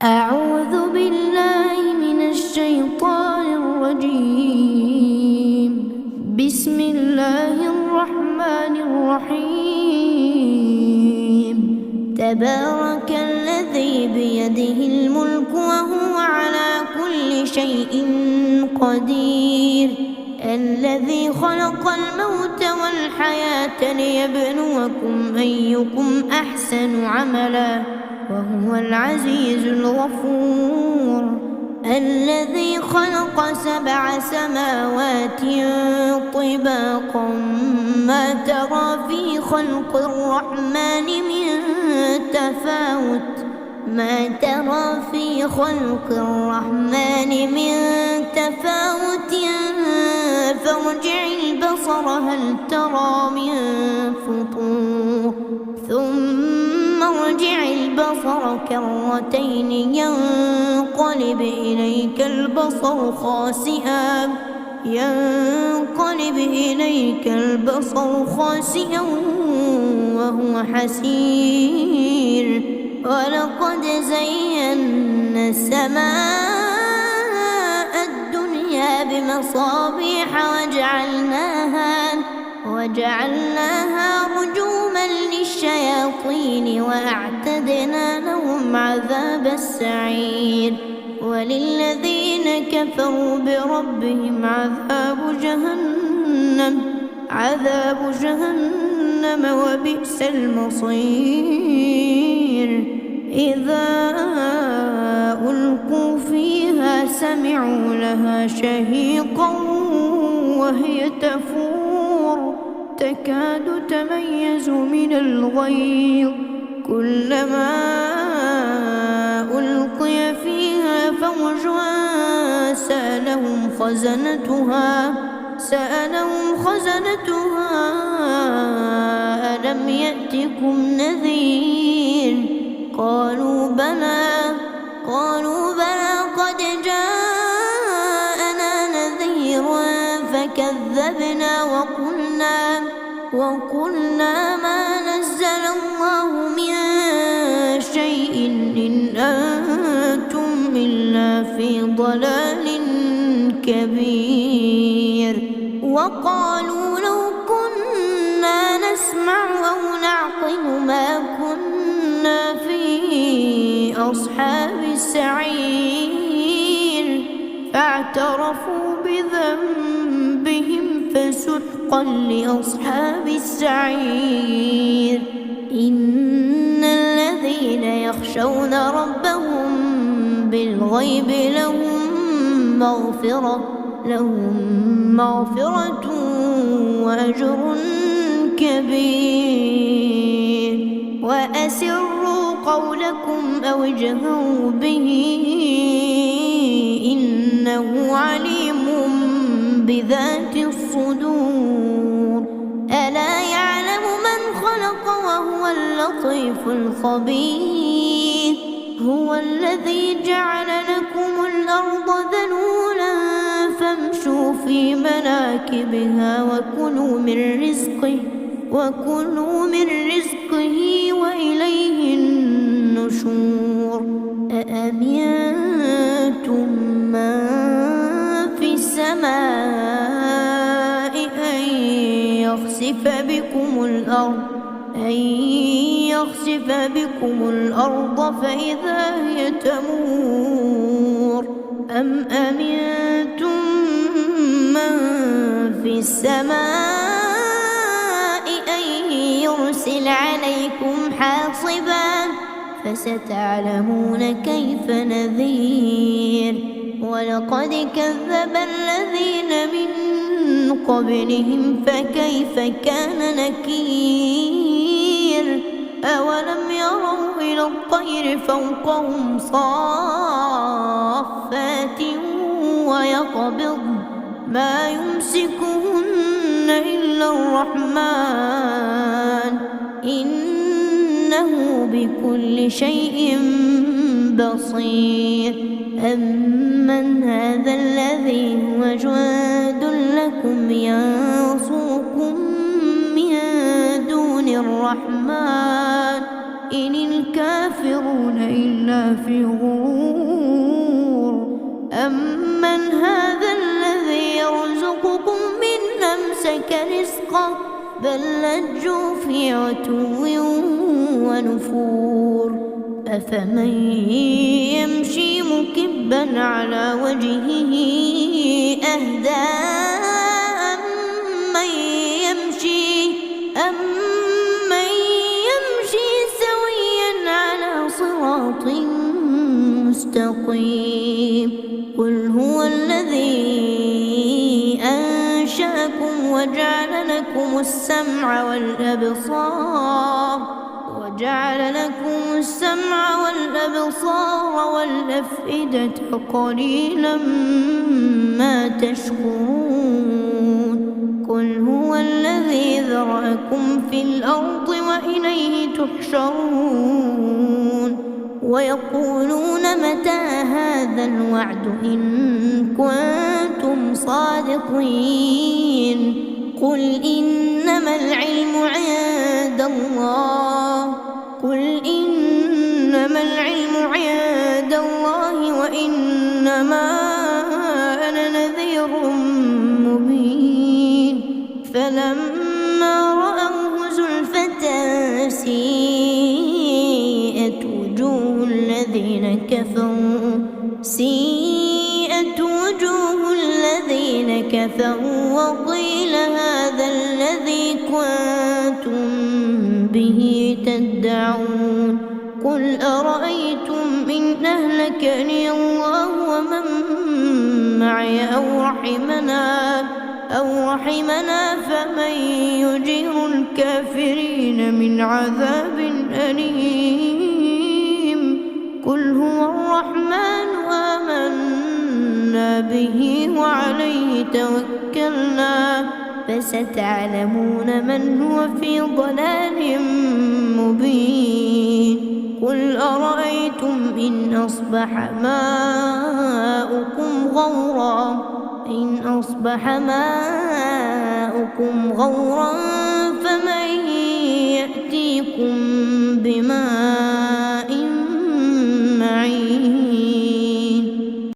أعوذ بالله من الشيطان الرجيم. بسم الله الرحمن الرحيم. تبارك الذي بيده الملك وهو على كل شيء قدير، الذي خلق الموت والحياة ليبلوكم أيكم أحسن عملا وهو العزيز الغفور، الذي خلق 7 سماوات طباقا ما ترى في خلق الرحمن من تفاوت فارجع البصر هل ترى من فطور، ثم ارجع البصر كرتين ينقلب إليك البصر خاسئا وهو حسير. ولقد زينا السماء الدنيا بمصابيح وجعلناها رجوما للشياطين وأعتدنا لهم عذاب السعير. وللذين كفروا بربهم عذاب جهنم وبئس المصير. إذا ألقوا فيها سمعوا لها شهيقا وهي تفور تكاد تميز من الغيظ، كلما ألقي فيها فوج سألهم خزنتها ألم يأتكم نذير؟ قالوا بلى قد جاءنا نذير فكذبنا وقلنا ما نزل الله من شيء إن أنتم إلا في ضلال كبير. وقالوا لو كنا نسمع أو نعقل ما كنا في أصحاب السعير، فاعترفوا بذنبهم فسحقا لأصحاب السعير. إن الذين يخشون ربهم بالغيب لهم مغفرة وأجر كبير. وأسروا قولكم أو اجهروا به إنه عليم بذات الصدور. ألا يعلم من خلق وهو اللطيف الخبير. هو الذي جعل لكم الأرض ذلولا فامشوا في مناكبها وكلوا من رزقه وإليه النشور. أأمنتم من في السماء أن يخسف بكم الأرض فإذا هي تمور، أم أمنتم من في السماء أن يرسل عليكم حاصبا فستعلمون كيف نذير. ولقد كذب الذين من قبلهم فكيف كان نكير. أولم يروا إلى الطير فوقهم صافات ويقبض ما يمسكهن إلا الرحمن إنه بكل شيء بصير. أمن هذا الذي هو جند لكم ينصركم من دون الرحمن إن الكافرون إلا في غرور أمن هذا الذي يرزقكم من أمسك رزقه بل لجوا في عتو ونفور أفمن يمشي مكبا على وجهه أهدى أمن يمشي سويا على صراط مستقيم قل هو الذي أنشأكم وجعل لكم السمع والأبصار والأفئدة قليلا ما تشكرون قل هو الذي ذرأكم في الأرض وإليه تحشرون ويقولون متى هذا الوعد إن كنتم صادقين قل إنما العلم عند الله وإنما أنا نذير مبين فلما رأوه زلفة سيئت وجوه الذين كفروا وقيل هذا الذي كنتم به تدعون قل أرأيتم إن أهلكني الله ومن معي أو رحمنا فمن يجير الكافرين من عذاب أليم قل هو الرحمن آمنا به وعليه توكلنا فستعلمون من هو في ضلال مبين قل أرأيتم إن أصبح ماؤكم غورا فمن يأتيكم